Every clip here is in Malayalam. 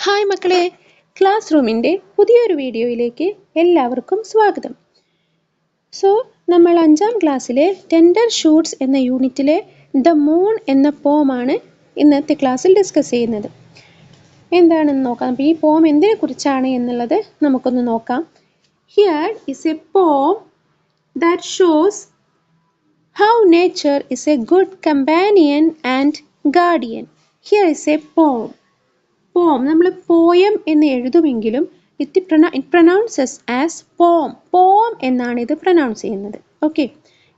ഹായ് മക്കളെ, ക്ലാസ് റൂമിൻ്റെ പുതിയൊരു വീഡിയോയിലേക്ക് എല്ലാവർക്കും സ്വാഗതം. നമ്മൾ 5ാം ക്ലാസ്സിലെ ടെൻഡർ ഷൂട്ട്സ് എന്ന യൂണിറ്റിലെ ദ മൂൺ എന്ന പോമാണ് ഇന്നത്തെ ക്ലാസ്സിൽ ഡിസ്കസ് ചെയ്യുന്നത്. എന്താണെന്ന് നോക്കാം. അപ്പോൾ ഈ പോം എന്തിനെ കുറിച്ചാണ് എന്നുള്ളത് നമുക്കൊന്ന് നോക്കാം. ഹിയർ ഇസ് എ പോം that shows how nature is A good companion and guardian. Here is A പോം. പോം നമ്മൾ പോയം എന്ന് എഴുതുമെങ്കിലും ഇറ്റ് പ്രൊനൗൺസസ് ആസ് പോം. പോം എന്നാണ് ഇത് പ്രൊനൗൺസ് ചെയ്യുന്നത്. ഓക്കെ,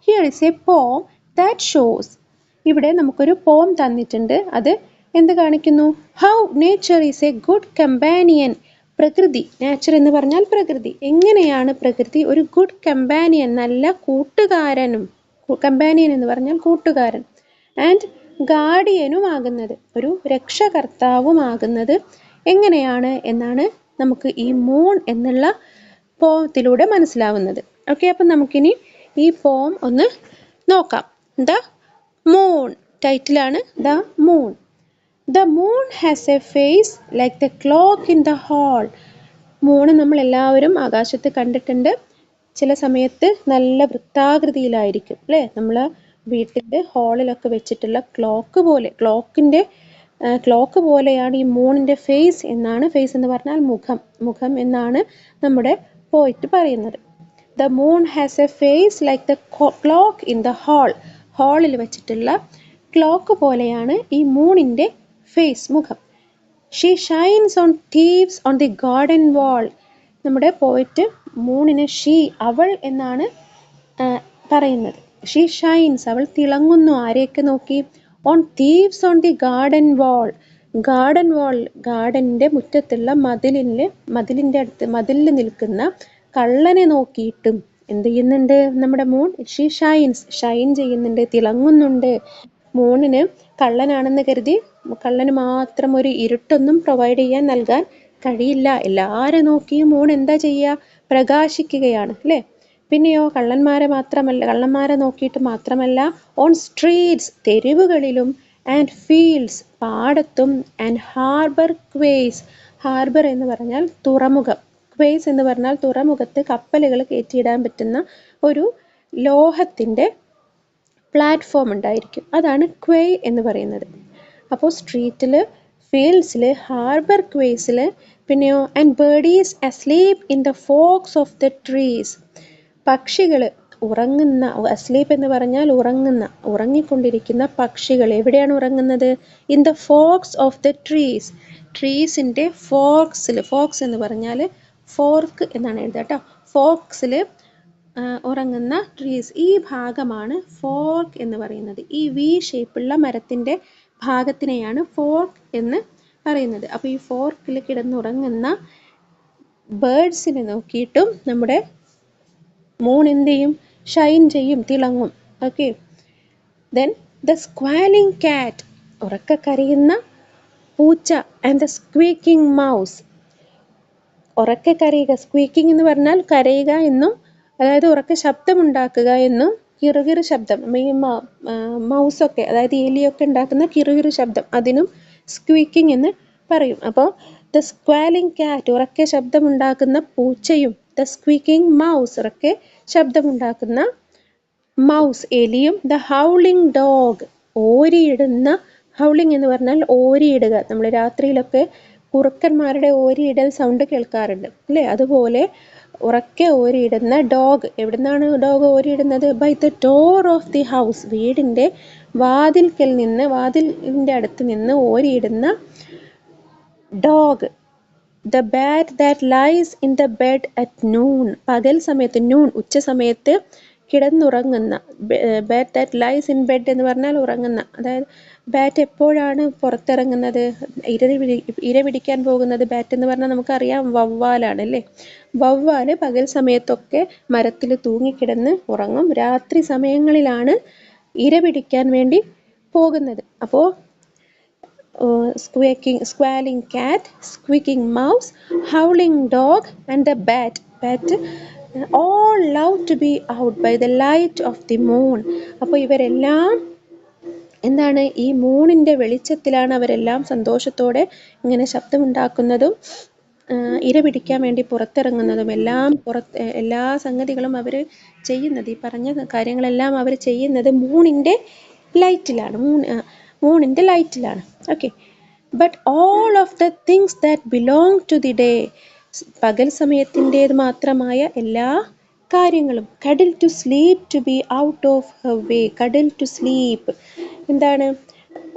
ഹിയർ ഇസ് എ പോം ദാറ്റ് ഷോസ്. ഇവിടെ നമുക്കൊരു പോം തന്നിട്ടുണ്ട്. അത് എന്ത് കാണിക്കുന്നു? How nature is A good companion. പ്രകൃതി, നേച്ചർ എന്ന് പറഞ്ഞാൽ പ്രകൃതി. എങ്ങനെയാണ് പ്രകൃതി ഒരു ഗുഡ് കമ്പാനിയൻ, നല്ല കൂട്ടുകാരനും. കമ്പാനിയൻ എന്ന് പറഞ്ഞാൽ കൂട്ടുകാരൻ. ആൻഡ് ഗാർഡിയനുമാകുന്നത്, ഒരു രക്ഷകർത്താവുമാകുന്നത് എങ്ങനെയാണ് എന്നാണ് നമുക്ക് ഈ മൂൺ എന്നുള്ള പോമത്തിലൂടെ മനസ്സിലാവുന്നത്. ഓക്കെ, അപ്പം നമുക്കിനി ഈ പോം ഒന്ന് നോക്കാം. ദ മൂൺ ടൈറ്റിലാണ് the moon. The moon has a face like the clock in the hall. Moon നമ്മൾ എല്ലാവരും ആകാശത്ത് കണ്ടിട്ടുണ്ട്. ചില സമയത്ത് നല്ല വൃത്താകൃതിയിലായിരിക്കും അല്ലേ? നമ്മൾ വീട്ടിൻ്റെ ഹാളിലൊക്കെ വെച്ചിട്ടുള്ള ക്ലോക്ക് പോലെയാണ് ഈ മൂണിൻ്റെ ഫേസ് എന്നാണ്. ഫേസ് എന്ന് പറഞ്ഞാൽ മുഖം എന്നാണ് നമ്മുടെ പോയിറ്റ് പറയുന്നത്. The moon has a face like the clock in the hall. ഹാളിൽ വെച്ചിട്ടുള്ള ക്ലോക്ക് പോലെയാണ് ഈ മൂണിൻ്റെ ഫേസ്, മുഖം. She shines on thieves on the garden wall. നമ്മുടെ പോയിറ്റ് മൂണിന് അവൾ എന്നാണ് പറയുന്നത്. ഷീ ഷൈൻസ്, അവൾ തിളങ്ങുന്നു. ആരെയൊക്കെ നോക്കി? On thieves on the garden wall. ഗാർഡൻ്റെ മുറ്റത്തുള്ള മതിലിൽ നിൽക്കുന്ന കള്ളനെ നോക്കിയിട്ടും എന്ത് ചെയ്യുന്നുണ്ട് നമ്മുടെ മൂൺ? ഷീ ഷൈൻ ചെയ്യുന്നുണ്ട്, തിളങ്ങുന്നുണ്ട്. മൂണിന് കള്ളനാണെന്ന് കരുതി കള്ളന് മാത്രം ഒരു ഇരുട്ടൊന്നും നൽകാൻ കഴിയില്ല. എല്ലാരെ നോക്കിയും മൂൺ എന്താ ചെയ്യുക? പ്രകാശിക്കുകയാണ് അല്ലേ? പിന്നെയോ കള്ളന്മാരെ നോക്കിയിട്ട് മാത്രമല്ല, ഓൺ സ്ട്രീറ്റ്സ്, തെരുവുകളിലും, ആൻഡ് ഫീൽഡ്സ്, പാടത്തും, ആൻഡ് ഹാർബർ ക്വേസ്. ഹാർബർ എന്ന് പറഞ്ഞാൽ തുറമുഖം, ക്വേസ് എന്ന് പറഞ്ഞാൽ തുറമുഖത്ത് കപ്പലുകൾ കയറ്റിയിടാൻ പറ്റുന്ന ഒരു ലോഹത്തിൻ്റെ പ്ലാറ്റ്ഫോം ഉണ്ടായിരിക്കും. അതാണ് ക്വേ എന്ന് പറയുന്നത്. അപ്പോൾ സ്ട്രീറ്റിൽ, ഫീൽഡ്സിൽ, ഹാർബർ ക്വേസിൽ, പിന്നെയോ and birdies asleep in the forks of the trees. പക്ഷികൾ ഉറങ്ങുന്ന, അസ്ലീപ് എന്ന് പറഞ്ഞാൽ ഉറങ്ങിക്കൊണ്ടിരിക്കുന്ന പക്ഷികൾ എവിടെയാണ് ഉറങ്ങുന്നത്? In the forks of the trees. ട്രീസിൻ്റെ ഫോക്സിൽ, ഫോക്സ് എന്ന് പറഞ്ഞാൽ ഫോർക്ക് എന്നാണ് എഴുതുക കേട്ടോ. ഫോക്സിൽ ഉറങ്ങുന്ന ട്രീസ്, ഈ ഭാഗമാണ് ഫോർക്ക് എന്ന് പറയുന്നത്. ഈ വി ഷേപ്പുള്ള മരത്തിൻ്റെ ഭാഗത്തിനെയാണ് ഫോർക്ക് എന്ന് പറയുന്നത്. അപ്പോൾ ഈ ഫോർക്കിൽ കിടന്നുറങ്ങുന്ന ബേർഡ്സിനെ നോക്കിയിട്ടും നമ്മുടെ മൂൺ എന്ത് ചെയ്യും? ഷൈൻ ചെയ്യും, തിളങ്ങും. ഓക്കെ, ദെൻ ദ സ്ക്വാലിംഗ് കാറ്റ്, ഉറക്കെ കരയുന്ന പൂച്ച, ആൻഡ് ദ സ്ക്വീക്കിംഗ് മൗസ്. ഉറക്കെ കരയുക, സ്ക്വീക്കിംഗ് എന്ന് പറഞ്ഞാൽ കരയുക എന്നും, അതായത് ഉറക്കെ ശബ്ദമുണ്ടാക്കുക എന്നും. കിറുകിറു ശബ്ദം, ഈ മൗസൊക്കെ, അതായത് എലിയൊക്കെ ഉണ്ടാക്കുന്ന കിറുകിറു ശബ്ദം, അതിനും സ്ക്വീക്കിംഗ് എന്ന് പറയും. അപ്പോൾ ദ സ്ക്വാലിംഗ് കാറ്റ്, ഉറക്കെ ശബ്ദമുണ്ടാക്കുന്ന പൂച്ചയും, ദ സ്ക്വീക്കിംഗ് മൗസ്, ഉറക്കെ ശബ്ദമുണ്ടാക്കുന്ന മൗസ്, എലിയും, ദ ഹൗളിംഗ് ഡോഗ്, ഓരിയിടുന്ന. ഹൗളിംഗ് എന്ന് പറഞ്ഞാൽ ഓരിയിടുക. നമ്മൾ രാത്രിയിലൊക്കെ കുറുക്കന്മാരുടെ ഓരിയിടൽ സൗണ്ട് കേൾക്കാറുണ്ട് അല്ലേ? അതുപോലെ ഉറക്കെ ഓരിയിടുന്ന ഡോഗ്. എവിടുന്നാണ് ഡോഗ് ഓരിയിടുന്നത്? By the door of the house. വീടിൻ്റെ വാതിലിൻ്റെ അടുത്ത് നിന്ന് ഓരിയിടുന്ന dog. The bat that lies in the bed at noon. പകൽ സമയത്ത്, ഉച്ച സമയത്ത് കിടന്നുറങ്ങുന്ന. Bat that lies in bed എന്ന് പറഞ്ഞാൽ ഉറങ്ങുന്ന. അതായത് ബാറ്റ് എപ്പോഴാണ് പുറത്തിറങ്ങുന്നത്? ഇര പിടിക്കാൻ പോകുന്നത്. ബാറ്റ് എന്ന് പറഞ്ഞാൽ നമുക്കറിയാം വവ്വാലാണ് അല്ലേ? വവ്വാല് പകൽ സമയത്തൊക്കെ മരത്തിൽ തൂങ്ങിക്കിടന്ന് ഉറങ്ങും. രാത്രി സമയങ്ങളിലാണ് ഇര പിടിക്കാൻ വേണ്ടി പോകുന്നത്. അപ്പോൾ squalling cat, squeaking mouse, howling dog, and the bat all love to be out by the light of the moon. അപ്പോൾ ഇവരെല്ലാം എന്താണ്, ഈ മൂണിൻ്റെ വെളിച്ചത്തിലാണ് അവരെല്ലാം സന്തോഷത്തോടെ ഇങ്ങനെ ശബ്ദമുണ്ടാക്കുന്നതും ഇര പിടിക്കാൻ വേണ്ടി പുറത്തിറങ്ങുന്നതും എല്ലാ സംഗതികളും അവർ ചെയ്യുന്നത്, ഈ പറഞ്ഞ കാര്യങ്ങളെല്ലാം അവർ ചെയ്യുന്നത് മൂണിൻ്റെ ലൈറ്റിലാണ്. മൂണിൻ്റെ ലൈറ്റിലാണ്. Okay. But all of the things that belong to the day, പകൽ സമയത്തിൻ്റേത് മാത്രമായ എല്ലാ കാര്യങ്ങളും, cuddle to sleep to be out of her way. Cuddle to sleep എന്താണ്,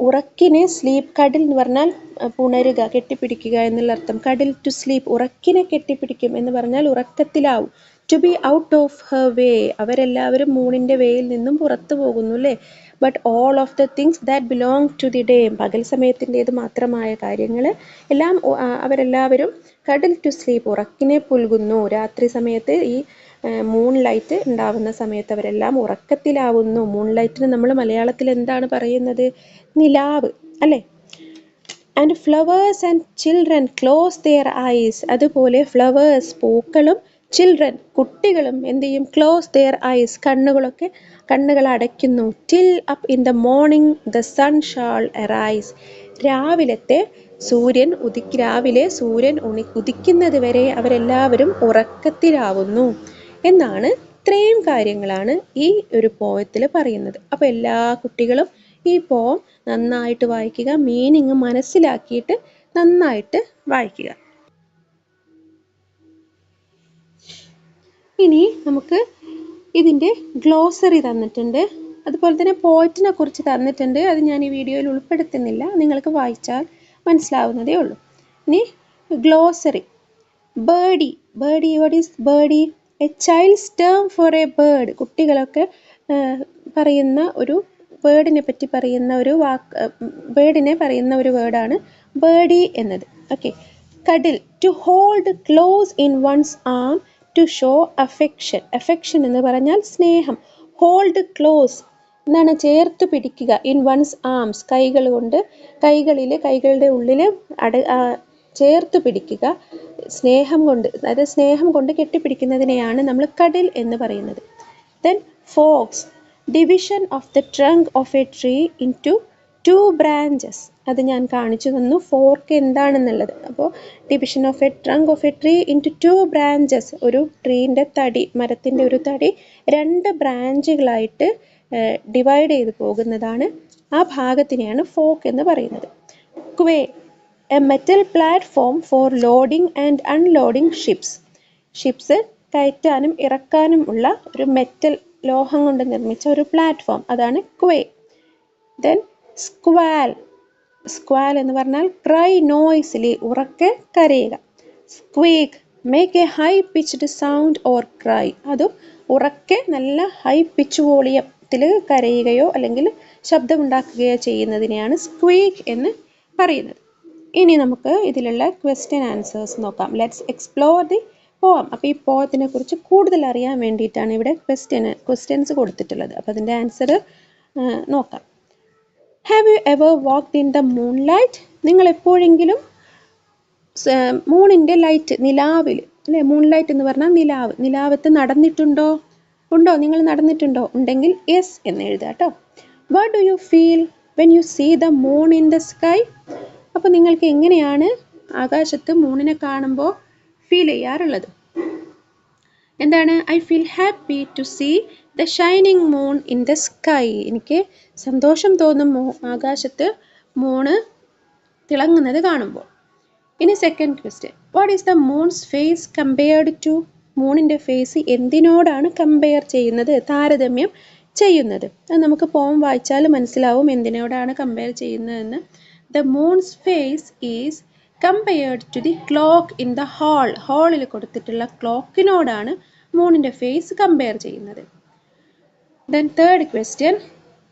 ഉറക്കിനെ സ്ലീപ്പ്, കഡിൽ എന്ന് പറഞ്ഞാൽ പുണരുക, കെട്ടിപ്പിടിക്കുക എന്നുള്ള അർത്ഥം. കഡിൽ ടു സ്ലീപ്പ്, ഉറക്കിനെ കെട്ടിപ്പിടിക്കും എന്ന് പറഞ്ഞാൽ ഉറക്കത്തിലാവും. To be out of her way, അവരെല്ലാവരും മൂണിൻ്റെ വേയിൽ നിന്നും പുറത്തു പോകുന്നു അല്ലേ. But all of the things that belong to the day, പകൽ സമയത്തിൻ്റേത് മാത്രമായ കാര്യങ്ങൾ എല്ലാം അവരെല്ലാവരും കഡിൽ ടു സ്ലീപ്പ്, ഉറക്കിനെ പുൽകുന്നു. രാത്രി സമയത്ത് ഈ മൂൺ ലൈറ്റ് ഉണ്ടാവുന്ന സമയത്ത് അവരെല്ലാം ഉറക്കത്തിലാവുന്നു. മൂൺ ലൈറ്റിന് നമ്മൾ മലയാളത്തിൽ എന്താണ് പറയുന്നത്? നിലാവ് അല്ലേ. And flowers and children close their eyes, അതുപോലെ ഫ്ലവേഴ്സ് പൂക്കളും ചിൽഡ്രൻ കുട്ടികളും എന്ത് ചെയ്യും? ക്ലോസ് ദെയർ ഐസ്, കണ്ണുകൾ അടയ്ക്കുന്നു. Till up in the morning the sun shall arise, രാവിലെ സൂര്യൻ ഉദിക്കുന്നത് വരെ അവരെല്ലാവരും ഉറക്കത്തിലാവുന്നു എന്നാണ്. ഇത്രയും കാര്യങ്ങളാണ് ഈ ഒരു പോയത്തിൽ പറയുന്നത്. അപ്പോൾ എല്ലാ കുട്ടികളും ഈ പോം നന്നായിട്ട് വായിക്കുക, മീനിങ് മനസ്സിലാക്കിയിട്ട് നന്നായിട്ട് വായിക്കുക. ഇനി നമുക്ക് ഇതിൻ്റെ ഗ്ലോസറി തന്നിട്ടുണ്ട്, അതുപോലെ തന്നെ പോയറ്റിനെ കുറിച്ച് തന്നിട്ടുണ്ട്. അത് ഞാൻ ഈ വീഡിയോയിൽ ഉൾപ്പെടുത്തുന്നില്ല, നിങ്ങൾക്ക് വായിച്ചാൽ മനസ്സിലാവുന്നതേ ഉള്ളൂ. ഇനി glossary. Birdie, what is birdie? A child's term for a bird, കുട്ടികളൊക്കെ പറയുന്ന ഒരു ബേർഡിനെ പറ്റി പറയുന്ന ഒരു ബേർഡിനെ പറയുന്ന ഒരു വേർഡാണ് ബേർഡി എന്നത്. Okay. Cuddle, to hold close in one's arm to show affection. Affection എന്ന് പറഞ്ഞാൽ സ്നേഹം. ഹോൾഡ് ക്ലോസ് എന്താണ്? ചേർത്ത് പിടിക്കുക. ഇൻ വൺസ് ആംസ്, കൈകളുടെ ഉള്ളിൽ ചേർത്ത് പിടിക്കുക. സ്നേഹം കൊണ്ട് കെട്ടിപ്പിടിക്കുന്നതിനെയാണ് നമ്മൾ കഡിൽ എന്ന് പറയുന്നത്. Then forks, division of the trunk of a tree into 2 branches. അത് ഞാൻ കാണിച്ചു തന്നു ഫോർക്ക് എന്താണെന്നുള്ളത്. അപ്പോൾ division of a trunk of a tree into 2 branches, ഒരു മരത്തിൻ്റെ ഒരു തടി 2 ബ്രാഞ്ചുകളായിട്ട് ഡിവൈഡ് ചെയ്ത് പോകുന്നതാണ്, ആ ഭാഗത്തിനെയാണ് ഫോക്ക് എന്ന് പറയുന്നത്. Quay, a metal platform for loading and unloading ships കയറ്റാനും ഇറക്കാനും ഉള്ള ഒരു മെറ്റൽ, ലോഹം കൊണ്ട് നിർമ്മിച്ച ഒരു പ്ലാറ്റ്ഫോം, അതാണ് ക്വേ. ദെൻ സ്ക്വാൽ എന്ന് പറഞ്ഞാൽ ക്രൈ നോയ്സിലി, ഉറക്കെ കരയുക. Squeak, make a high pitched sound or cry, അതും ഉറക്കെ നല്ല ഹൈ പിച്ച് വോളിയത്തിൽ കരയുകയോ അല്ലെങ്കിൽ ശബ്ദമുണ്ടാക്കുകയോ ചെയ്യുന്നതിനെയാണ് സ്ക്വീക്ക് എന്ന് പറയുന്നത്. ഇനി നമുക്ക് ഇതിലുള്ള ക്വസ്റ്റ്യൻ ആൻസേഴ്സ് നോക്കാം. ലെറ്റ്സ് എക്സ്പ്ലോർ ദി പോം. അപ്പോൾ ഈ പോയത്തിനെ കുറിച്ച് കൂടുതൽ അറിയാൻ വേണ്ടിയിട്ടാണ് ഇവിടെ ക്വസ്റ്റ്യൻസ് കൊടുത്തിട്ടുള്ളത്. അപ്പോൾ അതിൻ്റെ ആൻസർ നോക്കാം. Have you ever walked in the moonlight? നിങ്ങൾ എപ്പോഴെങ്കിലും മൂണിൻ്റെ ലൈറ്റ്, നിലാവിൽ അല്ലേ, മൂൺലൈറ്റ് എന്ന് പറഞ്ഞാൽ നിലാവത്ത് നടന്നിട്ടുണ്ടോ? നിങ്ങൾ നടന്നിട്ടുണ്ടോ? ഉണ്ടെങ്കിൽ യെസ് എന്ന് എഴുതുക കേട്ടോ. What do you feel when you see the moon in the sky? അപ്പോൾ നിങ്ങൾക്ക് എങ്ങനെയാണ് ആകാശത്ത് മൂണിനെ കാണുമ്പോൾ ഫീൽ ചെയ്യാറുള്ളത്? എന്താണ്? I feel happy to see the shining moon in the sky. എനിക്ക് സന്തോഷം തോന്നും ആകാശത്ത് മൂണ് തിളങ്ങുന്നത് കാണുമ്പോൾ. ഇനി second question, what is the moon's face compared to? മൂണിൻ്റെ ഫേസ് എന്തിനോടാണ് കമ്പയർ ചെയ്യുന്നത്, താരതമ്യം ചെയ്യുന്നത്? അത് നമുക്ക് പോം വായിച്ചാൽ മനസ്സിലാവും എന്തിനോടാണ് കമ്പയർ ചെയ്യുന്നതെന്ന്. The moon's face is compared to the clock in the hall. ഹാളിൽ കൊടുത്തിട്ടുള്ള ക്ലോക്കിനോടാണ് മൂണിൻ്റെ ഫേസ് കമ്പയർ ചെയ്യുന്നത്. Then third question,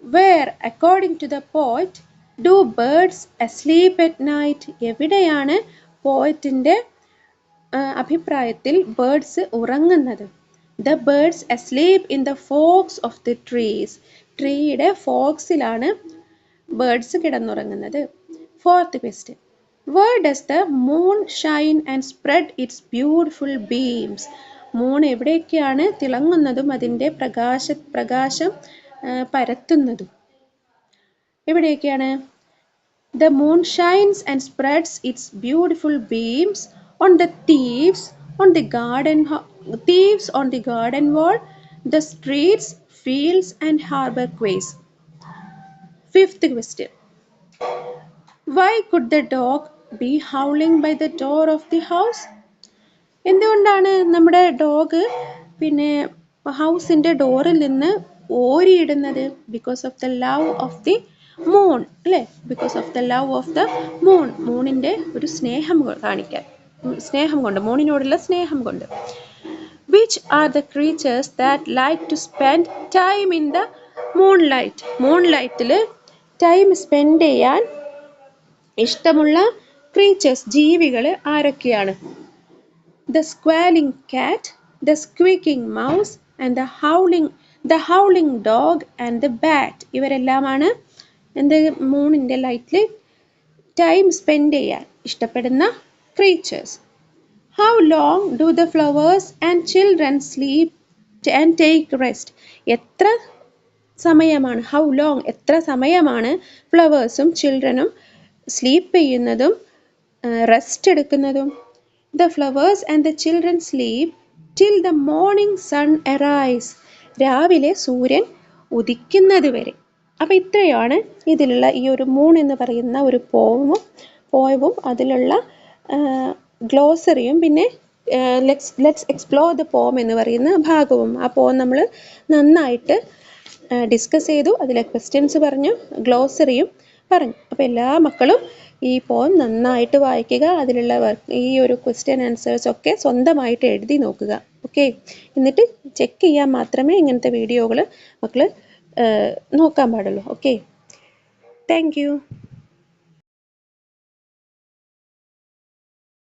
where according to the poet do birds asleep at night? എവിടെയാണ് പോയറ്റിൻ്റെ അഭിപ്രായത്തിൽ ബേർഡ്സ് ഉറങ്ങുന്നത്? The birds asleep in the forks of the trees. ട്രീയുടെ ഫോക്സിലാണ് birds കിടന്നുറങ്ങുന്നത്. Fourth question, where does the moon shine and spread its beautiful beams? Moon എവിടെയൊക്കെയാണ് തിളങ്ങുന്നതും അതിൻ്റെ പ്രകാശം പരത്തുന്നതും? എവിടെയൊക്കെയാണ്? The moon shines and spreads its beautiful beams on the thieves on the garden wall, the streets, fields and harbor quays. Fifth question. Why could the dog be howling by the door of the house? എന്തുകൊണ്ടാണ് നമ്മുടെ ഡോഗ് പിന്നെ ഹൗസിൻ്റെ ഡോറിൽ നിന്ന് ഓരിയിടുന്നത്? Because of the love of the moon, അല്ലേ? Because of the love of the moon, മൂണിൻ്റെ ഒരു സ്നേഹം കാണിക്കാൻ, സ്നേഹം കൊണ്ട്, മൂണിനോടുള്ള സ്നേഹം കൊണ്ട്. Which are the creatures that like to spend time in the moonlight? മൂൺലൈറ്റിൽ ടൈം സ്പെൻഡ് ചെയ്യാൻ ഇഷ്ടമുള്ള ക്രീച്ചേഴ്സ്, ജീവികൾ ആരൊക്കെയാണ്? The squalling cat, the squeaking mouse and the howling dog and the bat. ഇവരെല്ലാമാണ് എന്ത് മൂണിൻ്റെ ലൈറ്റിൽ ടൈം സ്പെൻഡ് ചെയ്യാൻ ഇഷ്ടപ്പെടുന്ന creatures. How long do the flowers and children sleep and take rest? എത്ര സമയമാണ്, how long, എത്ര സമയമാണ് ഫ്ലവേഴ്സും ചിൽഡ്രനും സ്ലീപ്പ് ചെയ്യുന്നതും റെസ്റ്റ് എടുക്കുന്നതും? The flowers and the children sleep till the morning sun arise. രാവിലെ സൂര്യൻ ഉദിക്കുന്നത് വരെ. അപ്പോൾ ഇത്രയാണ് ഇതിലുള്ള ഈ ഒരു മൂൺ എന്ന് പറയുന്ന ഒരു പോയവും അതിലുള്ള ഗ്ലോസറിയും പിന്നെ ലെറ്റ്സ് എക്സ്പ്ലോർ ദ പോം എന്ന് പറയുന്ന ഭാഗവും. ആ പോം നമ്മൾ നന്നായിട്ട് ഡിസ്കസ് ചെയ്തു, അതിലെ ക്വസ്റ്റ്യൻസ് പറഞ്ഞു, ഗ്ലോസറിയും പറഞ്ഞു. അപ്പോൾ എല്ലാ മക്കളും ഈ പോം നന്നായിട്ട് വായിക്കുക, അതിലുള്ള ഈ ഒരു ക്വസ്റ്റ്യൻ ആൻസേഴ്സ് ഒക്കെ സ്വന്തമായിട്ട് എഴുതി നോക്കുക. ഓക്കെ, എന്നിട്ട് ചെക്ക് ചെയ്യാൻ മാത്രമേ ഇങ്ങനത്തെ വീഡിയോകൾ മക്കൾ നോക്കാൻ പാടുള്ളൂ. Okay, thank you.